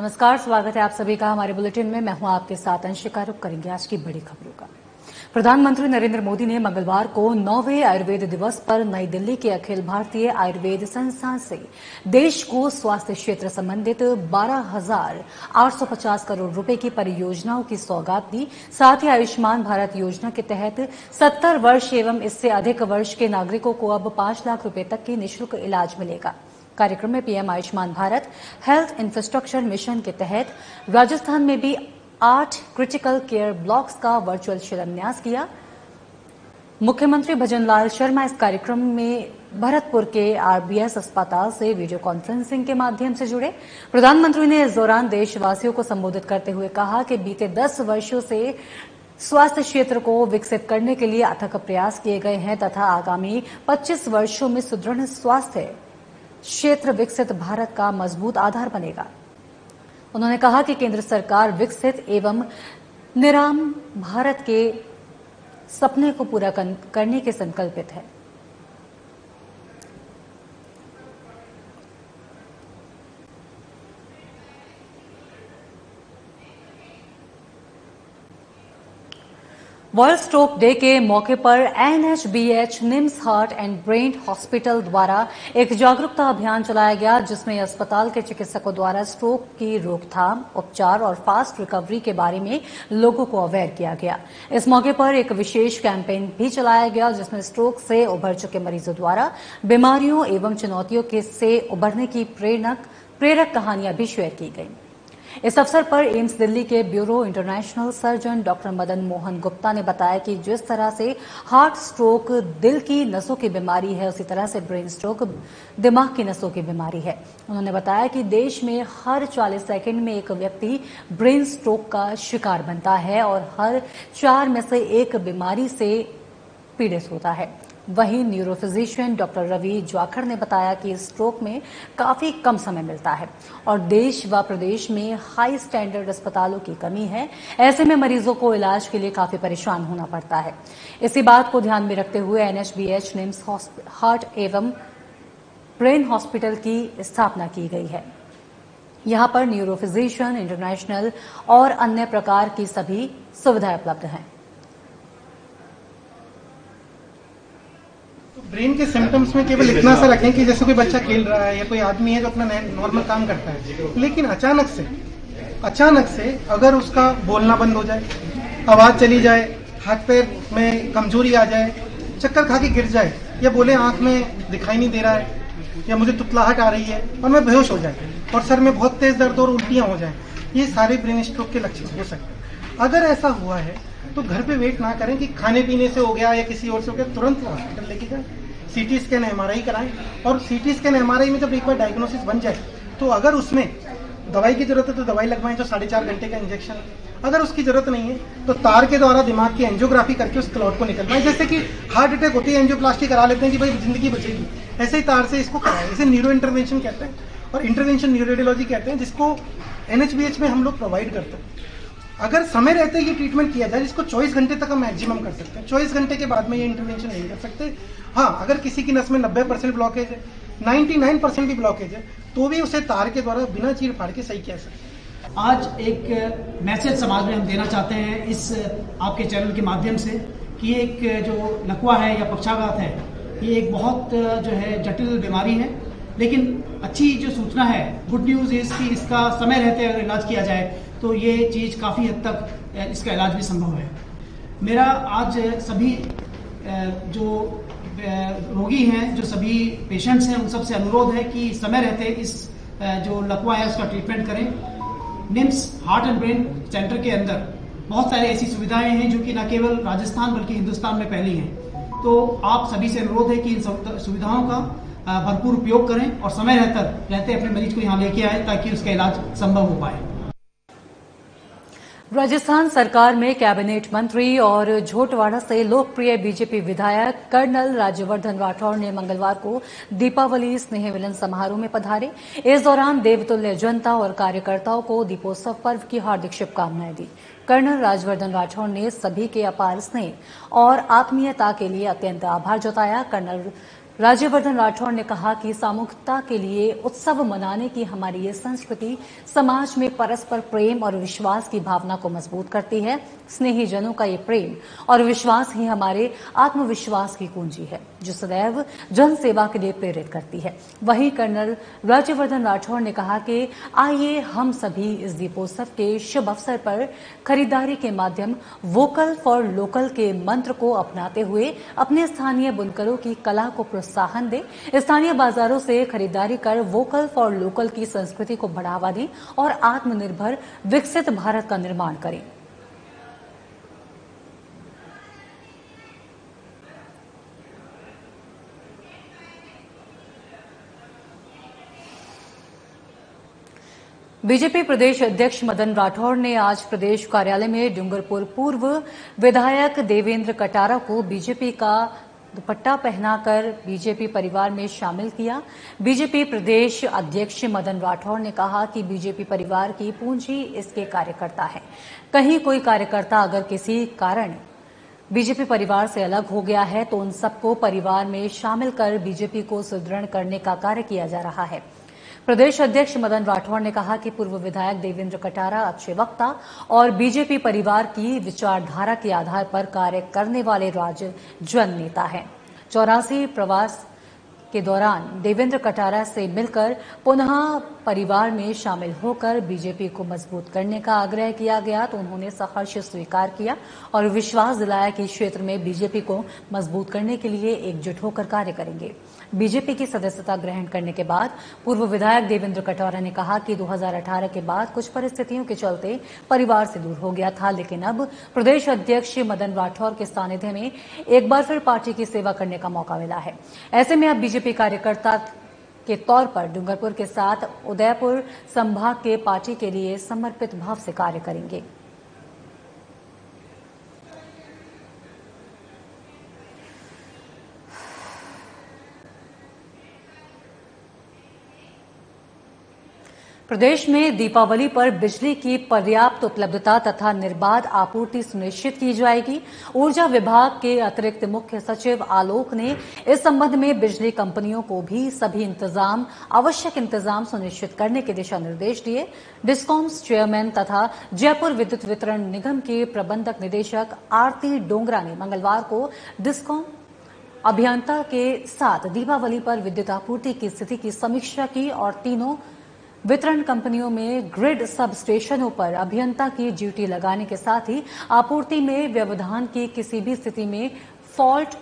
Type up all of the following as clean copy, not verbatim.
नमस्कार, स्वागत है आप सभी का हमारे बुलेटिन में। मैं हूं आपके साथ अंशिका। रुक करेंगे आज की बड़ी खबरों का। प्रधानमंत्री नरेंद्र मोदी ने मंगलवार को 9वें आयुर्वेद दिवस पर नई दिल्ली के अखिल भारतीय आयुर्वेद संस्थान से देश को स्वास्थ्य क्षेत्र संबंधित 12,850 करोड़ रुपए की परियोजनाओं की सौगात दी। साथ ही आयुष्मान भारत योजना के तहत 70 वर्ष एवं इससे अधिक वर्ष के नागरिकों को अब 5 लाख रुपए तक की निःशुल्क इलाज मिलेगा। कार्यक्रम में PM Ayushman Bharat health infrastructure mission के तहत राजस्थान में भी 8 क्रिटिकल केयर ब्लॉक्स का वर्चुअल शिलान्यास किया। मुख्यमंत्री भजनलाल शर्मा इस कार्यक्रम में भरतपुर के आरबीएस अस्पताल से वीडियो कॉन्फ्रेंसिंग के माध्यम से जुड़े। प्रधानमंत्री ने इस दौरान देशवासियों को संबोधित करते हुए कहा कि बीते 10 वर्षों से स्वास्थ्य क्षेत्र को विकसित करने के लिए अथक प्रयास किए गए हैं तथा आगामी 25 वर्षों में सुदृढ़ स्वास्थ्य क्षेत्र विकसित भारत का मजबूत आधार बनेगा। उन्होंने कहा कि केंद्र सरकार विकसित एवं निराम भारत के सपने को पूरा करने के संकल्पित है। वर्ल्ड स्ट्रोक डे के मौके पर NHBH NIMS heart and brain hospital द्वारा एक जागरूकता अभियान चलाया गया, जिसमें अस्पताल के चिकित्सकों द्वारा स्ट्रोक की रोकथाम, उपचार और फास्ट रिकवरी के बारे में लोगों को अवेयर किया गया। इस मौके पर एक विशेष कैंपेन भी चलाया गया, जिसमें स्ट्रोक से उभर चुके मरीजों द्वारा बीमारियों एवं चुनौतियों से उभरने की प्रेरक कहानियां भी शेयर की गई। इस अवसर पर एम्स दिल्ली के bureau international surgeon doctor Madan Mohan Gupta ने बताया कि जिस तरह से हार्ट स्ट्रोक दिल की नसों की बीमारी है, उसी तरह से ब्रेन स्ट्रोक दिमाग की नसों की बीमारी है। उन्होंने बताया कि देश में हर 40 सेकंड में एक व्यक्ति ब्रेन स्ट्रोक का शिकार बनता है और हर 4 में से एक बीमारी से पीड़ित होता है। वहीं न्यूरोफिजिशियन डॉक्टर रवि ज्वाखड़ ने बताया कि स्ट्रोक में काफी कम समय मिलता है और देश व प्रदेश में हाई स्टैंडर्ड अस्पतालों की कमी है। ऐसे में मरीजों को इलाज के लिए काफी परेशान होना पड़ता है। इसी बात को ध्यान में रखते हुए एनएचबीएच निम्स हार्ट एवं ब्रेन हॉस्पिटल की स्थापना की गई है। यहां पर न्यूरोफिजिशियन, इंटरनेशनल और अन्य प्रकार की सभी सुविधाएं उपलब्ध हैं। ब्रेन के सिम्टम्स में केवल इतना सा रखें कि जैसे कोई बच्चा खेल रहा है या कोई आदमी है जो अपना नॉर्मल काम करता है, लेकिन अचानक से अगर उसका बोलना बंद हो जाए, आवाज चली जाए, हाथ पैर में कमजोरी आ जाए, चक्कर खा के गिर जाए या बोले आंख में दिखाई नहीं दे रहा है या मुझे तुतलाहट आ रही है और मैं बेहोश हो जाए और सर में बहुत तेज दर्द और उल्टियां हो जाए, ये सारे ब्रेन स्ट्रोक के लक्षण हो सकते हैं। अगर ऐसा हुआ है तो घर पे वेट ना करें कि खाने पीने से हो गया या किसी और से हो गया, तुरंत हॉस्पिटल लेके जाएं, सीटी स्कैन एमआरआई कराएं और सीटी स्कैन एमआरआई में जब एक बार डायग्नोसिस बन जाए तो अगर उसमें दवाई की जरूरत है तो दवाई लगवाएं, जो 4.5 घंटे का इंजेक्शन। अगर उसकी जरूरत नहीं है तो तार के द्वारा दिमाग की एंजियोग्राफी करके उस क्लॉट को निकलवाएं। जैसे कि हार्ट अटैक होती है, एंजियोप्लास्टी करा लेते हैं कि भाई जिंदगी बचेगी, ऐसे ही तार से इसको कराएं। इसे न्यूरो इंटरवेंशन कहते हैं और इंटरवेंशन न्यूरोरेडियोलॉजी कहते हैं, जिसको एनएचबीएच में हम लोग प्रोवाइड करते हैं। अगर समय रहते ये ट्रीटमेंट किया जाए, जिसको 24 घंटे तक हम मैक्सिमम कर सकते हैं, 24 घंटे के बाद में ये इंटरवेंशन नहीं कर सकते। हाँ, अगर किसी की नस में 90% ब्लॉकेज है, 99% भी ब्लॉकेज है, तो भी उसे तार के द्वारा बिना चीर फाड़ के सही किया सकते हैं। आज एक मैसेज समाज में हम देना चाहते हैं इस आपके चैनल के माध्यम से कि एक जो लकवा है या पक्षाघात है, ये एक बहुत जो है जटिल बीमारी है, लेकिन अच्छी जो सूचना है, गुड न्यूज इज कि इसका समय रहते अगर इलाज किया जाए तो ये चीज काफी हद तक इसका इलाज भी संभव है। मेरा आज सभी जो रोगी हैं, जो सभी पेशेंट्स हैं, उन सबसे अनुरोध है कि समय रहते इस जो लकवा है उसका ट्रीटमेंट करें। NIMS heart and brain centre के अंदर बहुत सारी ऐसी सुविधाएं हैं जो कि न केवल राजस्थान बल्कि हिंदुस्तान में पहली हैं। तो आप सभी से अनुरोध है कि इन सुविधाओं का भरपूर उपयोग करें और समय रहते अपने मरीज को यहाँ लेके आए ताकि उसका इलाज संभव हो पाए। राजस्थान सरकार में कैबिनेट मंत्री और झोटवाड़ा से लोकप्रिय बीजेपी विधायक कर्नल राज्यवर्धन राठौड़ ने मंगलवार को दीपावली स्नेह मिलन समारोह में पधारे। इस दौरान देवतुल्य जनता और कार्यकर्ताओं को दीपोत्सव पर्व की हार्दिक शुभकामनाएं दी। कर्नल राज्यवर्धन राठौड़ ने सभी के अपार स्नेह और आत्मीयता के लिए अत्यंत आभार जताया। कर्नल राज्यवर्धन राठौड़ ने कहा कि सामूहिकता के लिए उत्सव मनाने की हमारी ये संस्कृति समाज में परस्पर प्रेम और विश्वास की भावना को मजबूत करती है। स्नेही जनों का ये प्रेम और विश्वास ही हमारे आत्मविश्वास की कुंजी है, जो सदैव जन सेवा के लिए प्रेरित करती है। वहीं कर्नल राज्यवर्धन राठौड़ ने कहा कि आइए हम सभी इस दीपोत्सव के शुभ अवसर पर खरीदारी के माध्यम वोकल फॉर लोकल के मंत्र को अपनाते हुए अपने स्थानीय बुनकरों की कला को प्रोत्साहन दें, स्थानीय बाजारों से खरीदारी कर वोकल फॉर लोकल की संस्कृति को बढ़ावा दें और आत्मनिर्भर विकसित भारत का निर्माण करें। बीजेपी प्रदेश अध्यक्ष मदन राठौड़ ने आज प्रदेश कार्यालय में डूंगरपुर पूर्व विधायक देवेंद्र कटारा को बीजेपी का दुपट्टा पहनाकर बीजेपी परिवार में शामिल किया। बीजेपी प्रदेश अध्यक्ष मदन राठौड़ ने कहा कि बीजेपी परिवार की पूंजी इसके कार्यकर्ता है। कहीं कोई कार्यकर्ता अगर किसी कारण बीजेपी परिवार से अलग हो गया है तो उन सबको परिवार में शामिल कर बीजेपी को सुदृढ़ करने का कार्य किया जा रहा है। प्रदेश अध्यक्ष मदन राठौड़ ने कहा कि पूर्व विधायक देवेंद्र कटारा अच्छे वक्ता और बीजेपी परिवार की विचारधारा के आधार पर कार्य करने वाले राजजन नेता हैं। 84 प्रवास के दौरान देवेंद्र कटारा से मिलकर पुनः परिवार में शामिल होकर बीजेपी को मजबूत करने का आग्रह किया गया तो उन्होंने सहर्ष स्वीकार किया और विश्वास दिलाया कि क्षेत्र में बीजेपी को मजबूत करने के लिए एकजुट होकर कार्य करेंगे। बीजेपी की सदस्यता ग्रहण करने के बाद पूर्व विधायक देवेंद्र कटारा ने कहा कि 2018 के बाद कुछ परिस्थितियों के चलते परिवार से दूर हो गया था, लेकिन अब प्रदेश अध्यक्ष मदन राठौड़ के सानिध्य में एक बार फिर पार्टी की सेवा करने का मौका मिला है। ऐसे में अब बीजेपी कार्यकर्ता के तौर पर डूंगरपुर के साथ उदयपुर संभाग के पार्टी के लिए समर्पित भाव से कार्य करेंगे। प्रदेश में दीपावली पर बिजली की पर्याप्त उपलब्धता तथा निर्बाध आपूर्ति सुनिश्चित की जाएगी। ऊर्जा विभाग के अतिरिक्त मुख्य सचिव आलोक ने इस संबंध में बिजली कंपनियों को भी सभी आवश्यक इंतजाम सुनिश्चित करने के दिशा निर्देश दिए। डिस्कॉम्स चेयरमैन तथा जयपुर विद्युत वितरण निगम के प्रबंधक निदेशक आरती डोंगरा ने मंगलवार को डिस्कॉम अभियंता के साथ दीपावली पर विद्युत आपूर्ति की स्थिति की समीक्षा की और तीनों वितरण कंपनियों में ग्रिड सब स्टेशनों पर अभियंता की ड्यूटी लगाने के साथ ही आपूर्ति में व्यवधान की किसी भी स्थिति में फॉल्ट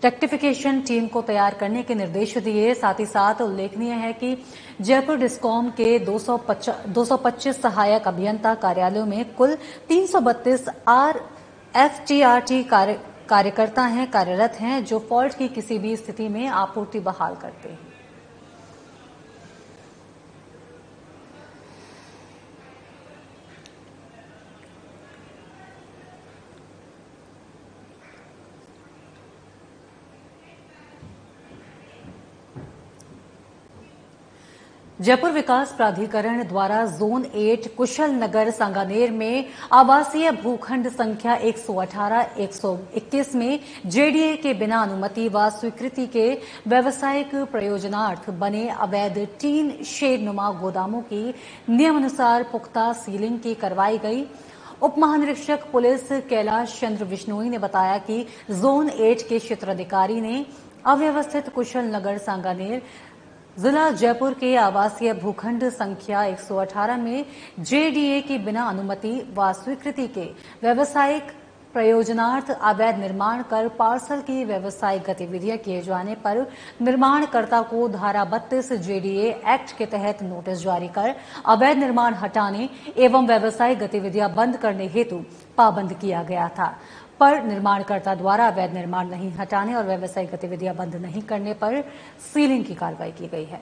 रेक्टिफिकेशन टीम को तैयार करने के निर्देश दिए। साथ ही साथ उल्लेखनीय है कि जयपुर डिस्कॉम के 225 सहायक अभियंता कार्यालयों में कुल 332 RFTRT कार्यकर्ता कार्यरत हैं, जो फॉल्ट की किसी भी स्थिति में आपूर्ति बहाल करते हैं। जयपुर विकास प्राधिकरण द्वारा जोन 8 कुशल नगर सांगानेर में आवासीय भूखंड संख्या 118-121 में जेडीए के बिना अनुमति व स्वीकृति के व्यावसायिक प्रयोजनार्थ बने अवैध टीन शेड नुमा गोदामों की नियमानुसार पुख्ता सीलिंग की करवाई गई। उप महानिरीक्षक पुलिस कैलाश चंद्र बिश्नोई ने बताया कि जोन 8 के क्षेत्राधिकारी ने अव्यवस्थित कुशल नगर सांगानेर जिला जयपुर के आवासीय भूखंड संख्या 118 में जेडीए की बिना अनुमति व स्वीकृति के व्यावसायिक प्रयोजनार्थ अवैध निर्माण कर पार्सल की व्यावसायिक गतिविधियां किए जाने पर निर्माणकर्ता को धारा 32 जेडीए एक्ट के तहत नोटिस जारी कर अवैध निर्माण हटाने एवं व्यावसायिक गतिविधियां बंद करने हेतु पाबंद किया गया था। पर निर्माणकर्ता द्वारा अवैध निर्माण नहीं हटाने और व्यावसायिक गतिविधियां बंद नहीं करने पर सीलिंग की कार्रवाई की गई है।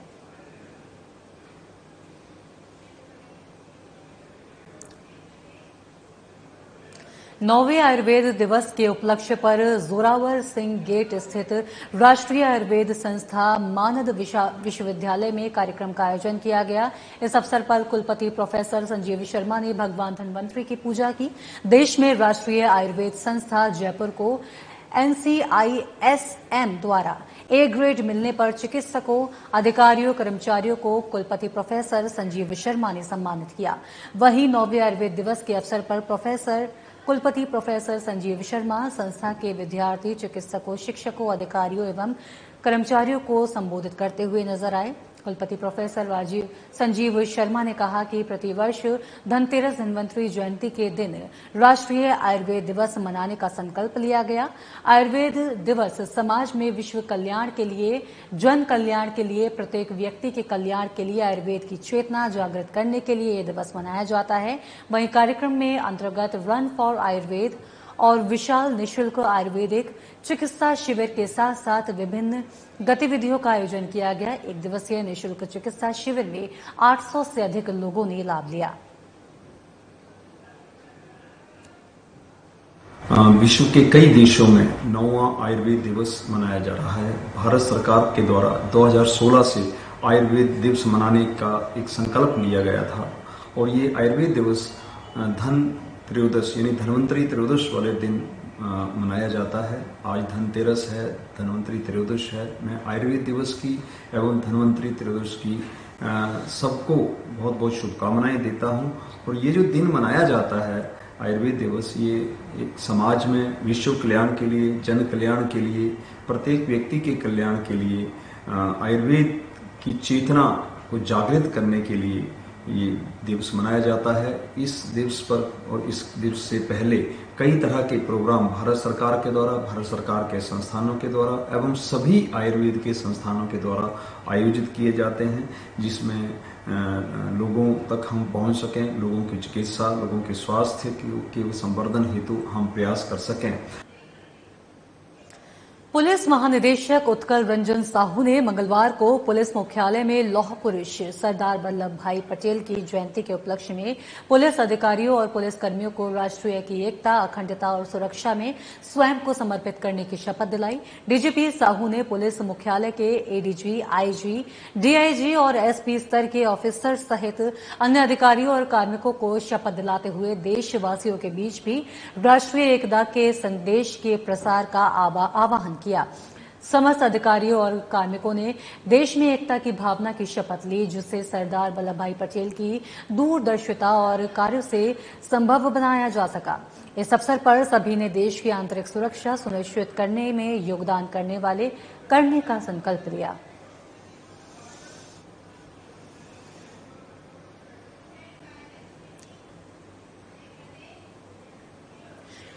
नौवें आयुर्वेद दिवस के उपलक्ष्य पर जोरावर सिंह गेट स्थित राष्ट्रीय आयुर्वेद संस्था मानद विश्वविद्यालय में कार्यक्रम का आयोजन किया गया। इस अवसर पर कुलपति प्रोफेसर संजीव शर्मा ने भगवान धन्वंतरी की पूजा की। देश में राष्ट्रीय आयुर्वेद संस्था जयपुर को NCISM द्वारा A ग्रेड मिलने पर चिकित्सकों, अधिकारियों, कर्मचारियों को कुलपति प्रोफेसर संजीव शर्मा ने सम्मानित किया। वहीं 9वें आयुर्वेद दिवस के अवसर पर कुलपति प्रोफेसर संजीव शर्मा संस्था के विद्यार्थी, चिकित्सकों, शिक्षकों, अधिकारियों एवं कर्मचारियों को संबोधित करते हुए नजर आए। कुलपति प्रोफेसर संजीव शर्मा ने कहा कि प्रतिवर्ष धनतेरस धन्वंतरि जयंती के दिन राष्ट्रीय आयुर्वेद दिवस मनाने का संकल्प लिया गया। आयुर्वेद दिवस समाज में विश्व कल्याण के लिए, जन कल्याण के लिए, प्रत्येक व्यक्ति के कल्याण के लिए आयुर्वेद की चेतना जागृत करने के लिए ये दिवस मनाया जाता है। वहीं कार्यक्रम में अंतर्गत रन फॉर आयुर्वेद और विशाल निःशुल्क आयुर्वेदिक चिकित्सा शिविर के साथ साथ विभिन्न गतिविधियों का आयोजन किया गया। एक दिवसीय निःशुल्क चिकित्सा शिविर में 800 से अधिक लोगों ने लाभ लिया। विश्व के कई देशों में 9वां आयुर्वेद दिवस मनाया जा रहा है। भारत सरकार के द्वारा 2016 से आयुर्वेद दिवस मनाने का एक संकल्प लिया गया था और ये आयुर्वेद दिवस धन त्रयोदश यानी धन्वंतरि त्रयोदश वाले दिन मनाया जाता है। आज धनतेरस है, धन्वंतरि त्रयोदश है। मैं आयुर्वेद दिवस की एवं धन्वंतरि त्रयोदश की सबको बहुत बहुत शुभकामनाएं देता हूं। और ये जो दिन मनाया जाता है आयुर्वेद दिवस, ये एक समाज में विश्व कल्याण के लिए, जन कल्याण के लिए, प्रत्येक व्यक्ति के कल्याण के लिए, आयुर्वेद की चेतना को जागृत करने के लिए ये दिवस मनाया जाता है। इस दिवस पर और इस दिवस से पहले कई तरह के प्रोग्राम भारत सरकार के द्वारा, भारत सरकार के संस्थानों के द्वारा एवं सभी आयुर्वेद के संस्थानों के द्वारा आयोजित किए जाते हैं, जिसमें लोगों तक हम पहुंच सकें, लोगों की चिकित्सा, लोगों के स्वास्थ्य के संवर्धन हेतु हम प्रयास कर सकें। पुलिस महानिदेशक उत्कल रंजन साहू ने मंगलवार को पुलिस मुख्यालय में लौह पुरुष सरदार वल्लभ भाई पटेल की जयंती के उपलक्ष्य में पुलिस अधिकारियों और पुलिस कर्मियों को राष्ट्रीय की एकता, अखंडता और सुरक्षा में स्वयं को समर्पित करने की शपथ दिलाई। डीजीपी साहू ने पुलिस मुख्यालय के एडीजी, आईजी, डीआईजी और एसपी स्तर के ऑफिसर सहित अन्य अधिकारियों और कार्मिकों को शपथ दिलाते हुए देशवासियों के बीच भी राष्ट्रीय एकता के संदेश के प्रसार का आह्वान किया। समस्त अधिकारियों और कार्मिकों ने देश में एकता की भावना की शपथ ली, जिससे सरदार वल्लभ भाई पटेल की दूरदर्शिता और कार्यों से संभव बनाया जा सका। इस अवसर पर सभी ने देश की आंतरिक सुरक्षा सुनिश्चित करने में योगदान करने का संकल्प लिया।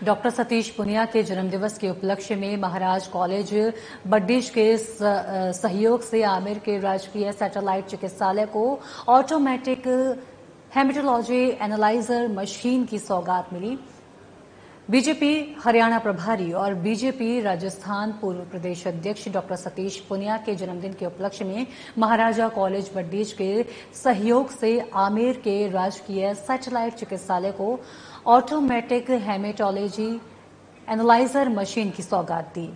डॉक्टर सतीश पुनिया के जन्मदिवस के उपलक्ष्य में महाराज कॉलेज बड्डीज के सहयोग से आमेर के राजकीय सैटेलाइट चिकित्सालय को ऑटोमेटिक हेमेटोलॉजी एनालाइजर मशीन की सौगात मिली। बीजेपी हरियाणा प्रभारी और बीजेपी राजस्थान पूर्व प्रदेश अध्यक्ष डॉक्टर सतीश पुनिया के जन्मदिन के उपलक्ष्य में महाराजा कॉलेज बड्डीज के सहयोग से आमेर के राजकीय सैटेलाइट चिकित्सालय को ऑटोमेटिक हेमेटोलॉजी एनालाइजर मशीन की सौगात दी।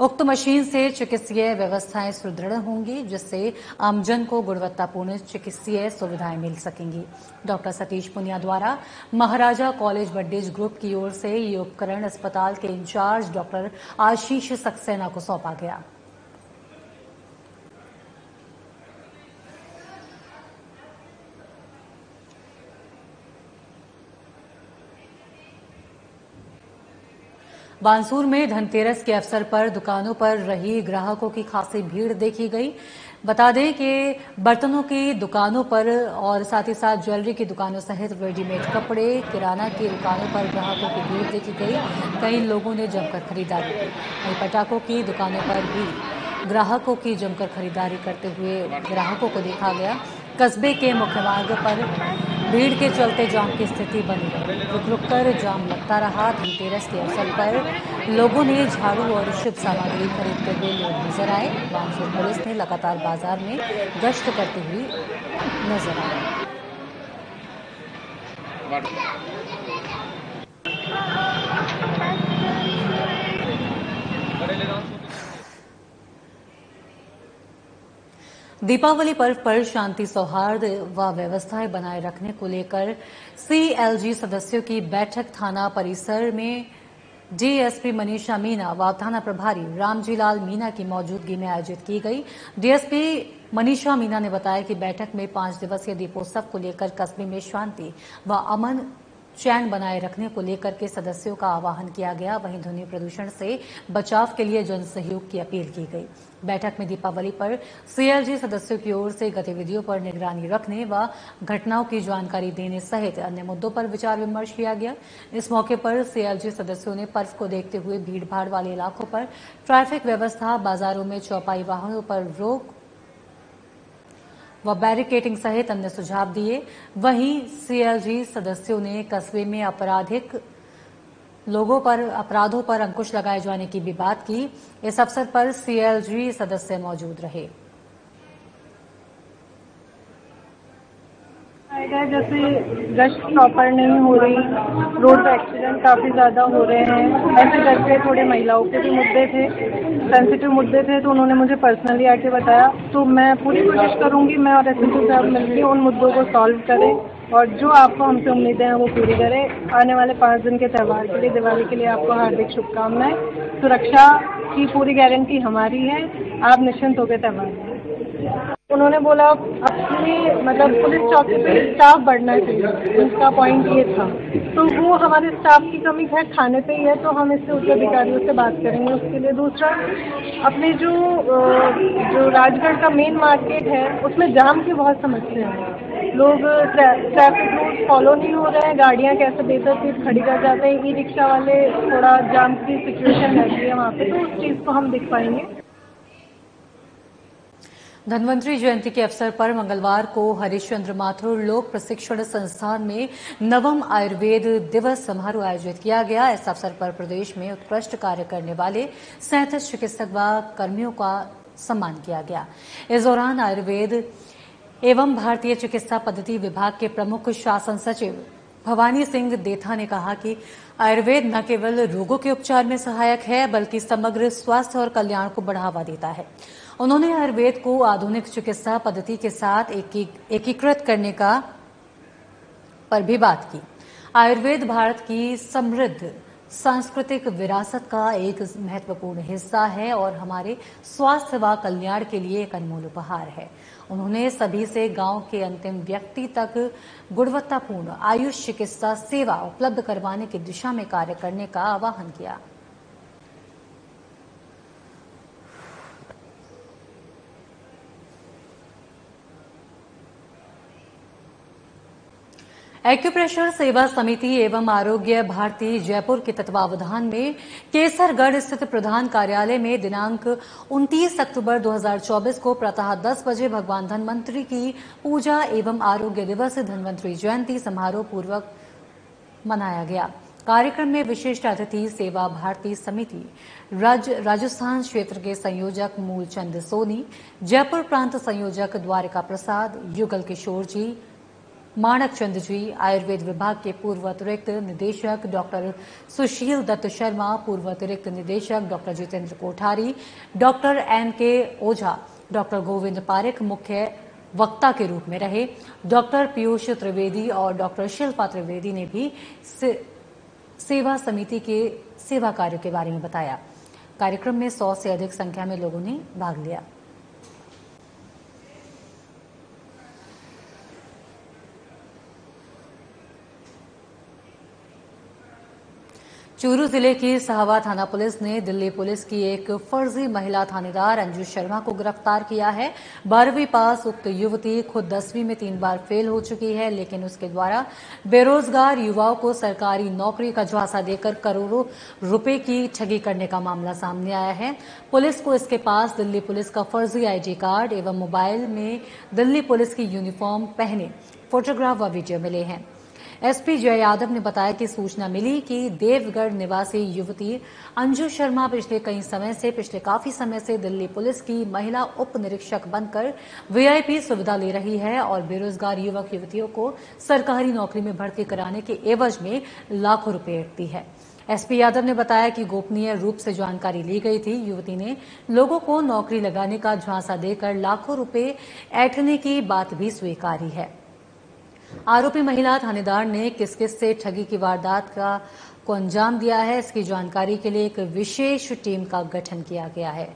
उक्त मशीन से चिकित्सीय व्यवस्थाएं सुदृढ़ होंगी, जिससे आमजन को गुणवत्तापूर्ण चिकित्सीय सुविधाएं मिल सकेंगी। डॉक्टर सतीश पुनिया द्वारा महाराजा कॉलेज बड्डीज ग्रुप की ओर से ये उपकरण अस्पताल के इंचार्ज डॉक्टर आशीष सक्सेना को सौंपा गया। बानसूर में धनतेरस के अवसर पर दुकानों पर रही ग्राहकों की खासी भीड़ देखी गई। बता दें कि बर्तनों की दुकानों पर और साथ ही साथ ज्वेलरी की दुकानों सहित रेडीमेड कपड़े, किराना की दुकानों पर ग्राहकों की भीड़ देखी गई। कई लोगों ने जमकर खरीदारी की। वहीं पटाखों की दुकानों पर भी ग्राहकों की जमकर खरीदारी करते हुए ग्राहकों को देखा गया। कस्बे के मुख्य मार्ग पर भीड़ के चलते जाम की स्थिति बनी रही। रुक रुक कर जाम लगता रहा। धनतेरस के अवसर पर लोगों ने झाड़ू और शुभ सामग्री खरीदते हुए लोग नजर आए। बानसूर पुलिस ने लगातार बाजार में गश्त करती हुई नजर आई। दीपावली पर्व पर शांति, सौहार्द व व्यवस्थाएं बनाए रखने को लेकर सीएलजी सदस्यों की बैठक थाना परिसर में डीएसपी मनीषा मीना व थाना प्रभारी रामजीलाल मीना की मौजूदगी में आयोजित की गई। डीएसपी मनीषा मीना ने बताया कि बैठक में 5 दिवसीय दीपोत्सव को लेकर कस्बे में शांति व अमन चैन बनाए रखने को लेकर के सदस्यों का आह्वान किया गया। वहीं ध्वनि प्रदूषण से बचाव के लिए जन सहयोग की अपील की गई। बैठक में दीपावली पर सीएलजी सदस्यों की ओर से गतिविधियों पर निगरानी रखने व घटनाओं की जानकारी देने सहित अन्य मुद्दों पर विचार विमर्श किया गया। इस मौके पर सीएलजी सदस्यों ने पर्व को देखते हुए भीड़भाड़ वाले इलाकों पर ट्रैफिक व्यवस्था, बाजारों में चौपाई वाहनों पर रोक व बैरिकेडिंग सहित अन्य सुझाव दिए। वहीं सीएलजी सदस्यों ने कस्बे में अपराधों पर अंकुश लगाए जाने की भी बात की। इस अवसर पर सीएलजी सदस्य मौजूद रहे। जैसे गश्त प्रॉपर नहीं हो रही, रोड एक्सीडेंट काफ़ी ज़्यादा हो रहे हैं, ऐसे करके थोड़े महिलाओं के भी मुद्दे थे, सेंसिटिव मुद्दे थे, तो उन्होंने मुझे पर्सनली आके बताया। तो मैं पूरी कोशिश करूंगी, मैं और एसएसपी साहब मिलकर उन मुद्दों को सॉल्व करें और जो आपको हमसे उम्मीदें हैं वो पूरी करें। आने वाले 5 दिन के त्यौहार के लिए, दिवाली के लिए आपको हार्दिक शुभकामनाएं। सुरक्षा की पूरी गारंटी हमारी है, आप निश्चिंत होकर त्यौहार। उन्होंने बोला अपनी पुलिस चौकी पे स्टाफ बढ़ना चाहिए, उनका पॉइंट ये था। तो वो हमारे स्टाफ की कमी है खाने पे ही है, तो हम इससे उच्च अधिकारियों से बात करेंगे उसके लिए। दूसरा, अपने जो राजगढ़ का मेन मार्केट है उसमें जाम की बहुत समस्या है। लोग ट्रैफिक रूल्स फॉलो नहीं हो रहे हैं, गाड़ियाँ कैसे बेतरतीब खड़ी कर जाते हैं, ई रिक्शा वाले, थोड़ा जाम की सिचुएशन रहती है वहाँ पे, तो उस चीज़ को हम दिख पाएंगे। धन्वंतरी जयंती के अवसर पर मंगलवार को हरिश्चंद्र माथुर लोक प्रशिक्षण संस्थान में नवम आयुर्वेद दिवस समारोह आयोजित किया गया। इस अवसर पर प्रदेश में उत्कृष्ट कार्य करने वाले 37 चिकित्सक व कर्मियों का सम्मान किया गया। इस दौरान आयुर्वेद एवं भारतीय चिकित्सा पद्धति विभाग के प्रमुख शासन सचिव भवानी सिंह देथा ने कहा कि आयुर्वेद न केवल रोगों के उपचार में सहायक है बल्कि समग्र स्वास्थ्य और कल्याण को बढ़ावा देता है। उन्होंने आयुर्वेद को आधुनिक चिकित्सा पद्धति के साथ एकीकृत करने पर भी बात की। आयुर्वेद भारत की समृद्ध सांस्कृतिक विरासत का एक महत्वपूर्ण हिस्सा है और हमारे स्वास्थ्य व कल्याण के लिए एक अनमोल उपहार है। उन्होंने सभी से गांव के अंतिम व्यक्ति तक गुणवत्तापूर्ण आयुष चिकित्सा सेवा उपलब्ध करवाने की दिशा में कार्य करने का आह्वान किया। एक्यूप्रेशर सेवा समिति एवं आरोग्य भारती जयपुर के तत्वावधान में केसरगढ़ स्थित प्रधान कार्यालय में दिनांक 29 अक्टूबर 2024 को प्रातः 10 बजे भगवान धन्वंतरी की पूजा एवं आरोग्य दिवस धन्वंतरी जयंती समारोह पूर्वक मनाया गया। कार्यक्रम में विशिष्ट अतिथि सेवा भारती समिति राजस्थान क्षेत्र के संयोजक मूलचंद सोनी, जयपुर प्रांत संयोजक द्वारिका प्रसाद, युगल किशोर जी, माणक चंद जी, आयुर्वेद विभाग के पूर्व अतिरिक्त निदेशक डॉक्टर सुशील दत्त शर्मा, पूर्व अतिरिक्त निदेशक doctor Jitendra Kothari, doctor NK ओझा, डॉक्टर गोविंद पारिक मुख्य वक्ता के रूप में रहे। डॉक्टर पीयूष त्रिवेदी और डॉक्टर शिल्पा त्रिवेदी ने भी सेवा समिति के सेवा कार्य के बारे में बताया। कार्यक्रम में 100 से अधिक संख्या में लोगों ने भाग लिया। चूरू जिले की साहवा थाना पुलिस ने दिल्ली पुलिस की एक फर्जी महिला थानेदार अंजू शर्मा को गिरफ्तार किया है। 12वीं पास उक्त युवती खुद 10वीं में 3 बार फेल हो चुकी है, लेकिन उसके द्वारा बेरोजगार युवाओं को सरकारी नौकरी का झांसा देकर करोड़ों रुपए की ठगी करने का मामला सामने आया है। पुलिस को इसके पास दिल्ली पुलिस का फर्जी ID कार्ड एवं मोबाइल में दिल्ली पुलिस की यूनिफॉर्म पहने फोटोग्राफ व वीडियो मिले हैं। SP जय यादव ने बताया कि सूचना मिली कि देवगढ़ निवासी युवती अंजू शर्मा पिछले काफी समय से दिल्ली पुलिस की महिला उप निरीक्षक बनकर VIP सुविधा ले रही है और बेरोजगार युवक युवतियों को सरकारी नौकरी में भर्ती कराने के एवज में लाखों रुपए ऐंठती है। SP यादव ने बताया कि गोपनीय रूप से जानकारी ली गई थी। युवती ने लोगों को नौकरी लगाने का झांसा देकर लाखों रुपए ऐंठने की बात भी स्वीकारी है। आरोपी महिला थानेदार ने किस किस से ठगी की वारदात को अंजाम दिया है, इसकी जानकारी के लिए एक विशेष टीम का गठन किया गया है।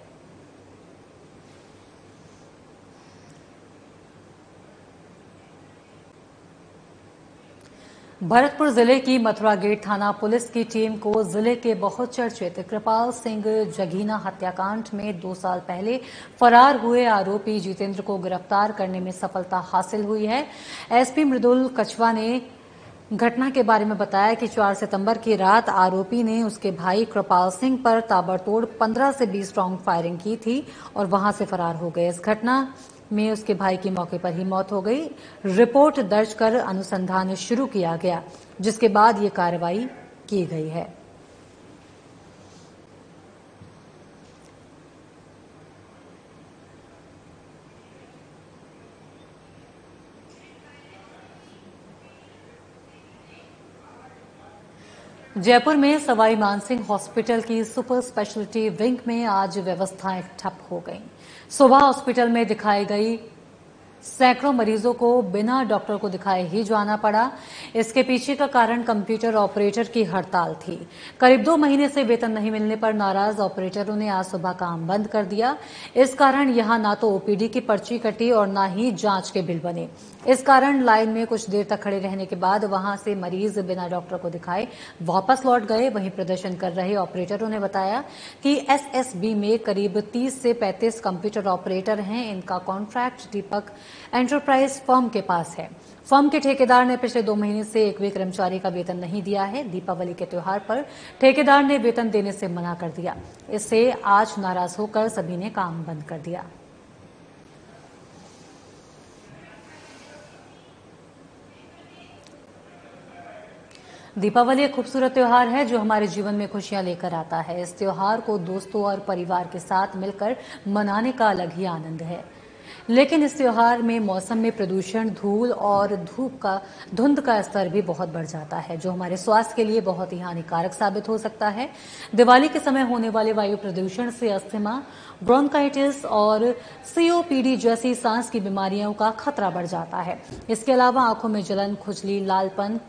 भरतपुर जिले की मथुरा गेट थाना पुलिस की टीम को जिले के बहुचर्चित कृपाल सिंह जगीना हत्याकांड में 2 साल पहले फरार हुए आरोपी जितेंद्र को गिरफ्तार करने में सफलता हासिल हुई है। एसपी मृदुल कछवा ने घटना के बारे में बताया कि 4 सितंबर की रात आरोपी ने उसके भाई कृपाल सिंह पर ताबड़तोड़ 15 से 20 राउंड फायरिंग की थी और वहां से फरार हो गए। इस घटना में उसके भाई की मौके पर ही मौत हो गई। रिपोर्ट दर्ज कर अनुसंधान शुरू किया गया, जिसके बाद ये कार्रवाई की गई है। जयपुर में सवाई मानसिंह हॉस्पिटल की सुपर स्पेशलिटी विंग में आज व्यवस्थाएं ठप हो गईं। सुबह हॉस्पिटल में दिखाई गई सैकड़ों मरीजों को बिना डॉक्टर को दिखाए ही जाना पड़ा। इसके पीछे का कारण कंप्यूटर ऑपरेटर की हड़ताल थी। करीब 2 महीने से वेतन नहीं मिलने पर नाराज ऑपरेटरों ने आज सुबह काम बंद कर दिया। इस कारण यहां ना तो ओपीडी की पर्ची कटी और ना ही जांच के बिल बने। इस कारण लाइन में कुछ देर तक खड़े रहने के बाद वहां से मरीज बिना डॉक्टर को दिखाए वापस लौट गए। वहीं प्रदर्शन कर रहे ऑपरेटरों ने बताया कि एसएसबी में करीब 30 से 35 कंप्यूटर ऑपरेटर हैं। इनका कॉन्ट्रैक्ट दीपक एंटरप्राइज फर्म के पास है। फर्म के ठेकेदार ने पिछले 2 महीने से एक भी कर्मचारी का वेतन नहीं दिया है। दीपावली के त्योहार पर ठेकेदार ने वेतन देने से मना कर दिया। इससे आज नाराज होकर सभी ने काम बंद कर दिया। दीपावली एक खूबसूरत त्योहार है जो हमारे जीवन में खुशियां लेकर आता है। इस त्योहार को दोस्तों और परिवार के साथ मिलकर मनाने का अलग ही आनंद है। लेकिन इस त्योहार में मौसम में प्रदूषण, धूल और धुंध का स्तर भी बहुत बढ़ जाता है, जो हमारे स्वास्थ्य के लिए बहुत ही हानिकारक साबित हो सकता है। दिवाली के समय होने वाले वायु प्रदूषण से अस्थमा, ब्रोंकाइटिस और सीओपीडी जैसी सांस की बीमारियों का खतरा बढ़ जाता है। इसके अलावा आंखों में जलन, खुजली, लालपन,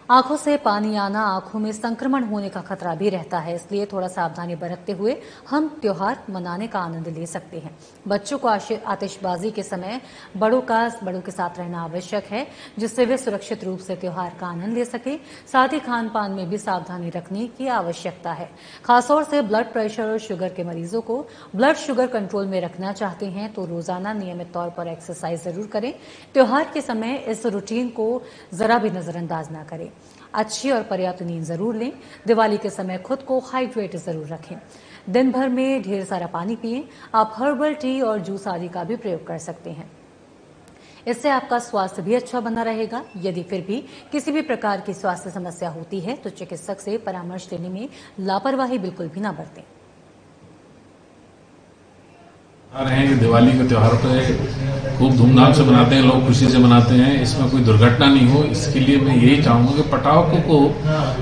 आंखों से पानी आना, आंखों में संक्रमण होने का खतरा भी रहता है। इसलिए थोड़ा सावधानी बरतते हुए हम त्योहार मनाने का आनंद ले सकते हैं। बच्चों को आतिशबाजी के समय बड़ों के साथ रहना आवश्यक है, जिससे वे सुरक्षित रूप से त्योहार का आनंद ले सके। साथ ही खान पान में भी सावधानी रखने की आवश्यकता है। खासतौर से ब्लड प्रेशर और शुगर के मरीजों को ब्लड शुगर कंट्रोल में रखना चाहते हैं तो रोजाना नियमित तौर पर एक्सरसाइज जरूर करें। त्योहार के समय इस रूटीन को जरा भी नजरअंदाज न करें। अच्छी और पर्याप्त नींद जरूर लें। दिवाली के समय खुद को हाइड्रेट जरूर रखें। दिन भर में ढेर सारा पानी पिएं। आप हर्बल टी और जूस आदि का भी प्रयोग कर सकते हैं। इससे आपका स्वास्थ्य भी अच्छा बना रहेगा। यदि फिर भी किसी भी प्रकार की स्वास्थ्य समस्या होती है तो चिकित्सक से परामर्श लेने में लापरवाही बिल्कुल भी न बरतें। दिवाली के त्योहार पे खूब धूमधाम से मनाते हैं लोग, खुशी से मनाते हैं। इसमें कोई दुर्घटना नहीं हो, इसके लिए मैं यही चाहूंगा कि पटाखों को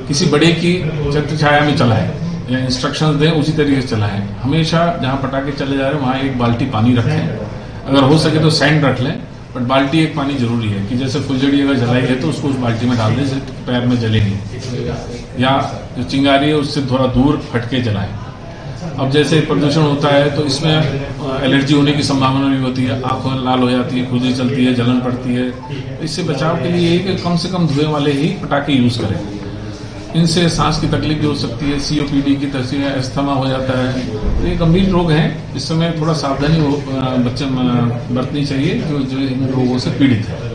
किसी बड़े की छत्र छाया में चलाएं या इंस्ट्रक्शंस दें, उसी तरीके से चलाएं। हमेशा जहां पटाखे चले जा रहे हैं वहां एक बाल्टी पानी रखें। अगर हो सके तो सैंड रख लें, बट बाल्टी एक पानी जरूरी है कि जैसे फुलझड़ी अगर जलाई है तो उसको उस बाल्टी में डाल दें, जिससे पैर में जले नहीं। या जो चिंगारी है उससे थोड़ा दूर हटके जलाएं। अब जैसे प्रदूषण होता है तो इसमें एलर्जी होने की संभावना भी होती है, आंखों लाल हो जाती है, खुजली चलती है, जलन पड़ती है। इससे बचाव के लिए कि कम से कम धुएं वाले ही पटाखे यूज करें। इनसे सांस की तकलीफ भी हो सकती है, सीओपीडी की तस्वीर, अस्थमा हो जाता है। तो ये गंभीर रोग हैं, इस समय थोड़ा सावधानी बच्चे बरतनी चाहिए जो इन रोगों से पीड़ित है।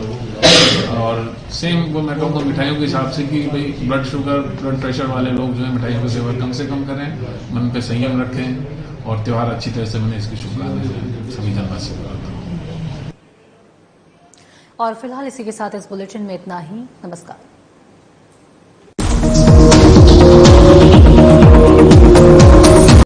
और सेम वो मैं कहूँगा मिठाइयों के हिसाब से कि भाई ब्लड शुगर, ब्लड प्रेशर वाले लोग जो है मिठाइयों का सेवन कम से कम करें, मन पे संयम रखें और त्योहार अच्छी तरह से मने, इसकी शुभकामनाएं सभी जनवासियों को करता हूँ। और फिलहाल इसी के साथ इस बुलेटिन में इतना ही। नमस्कार।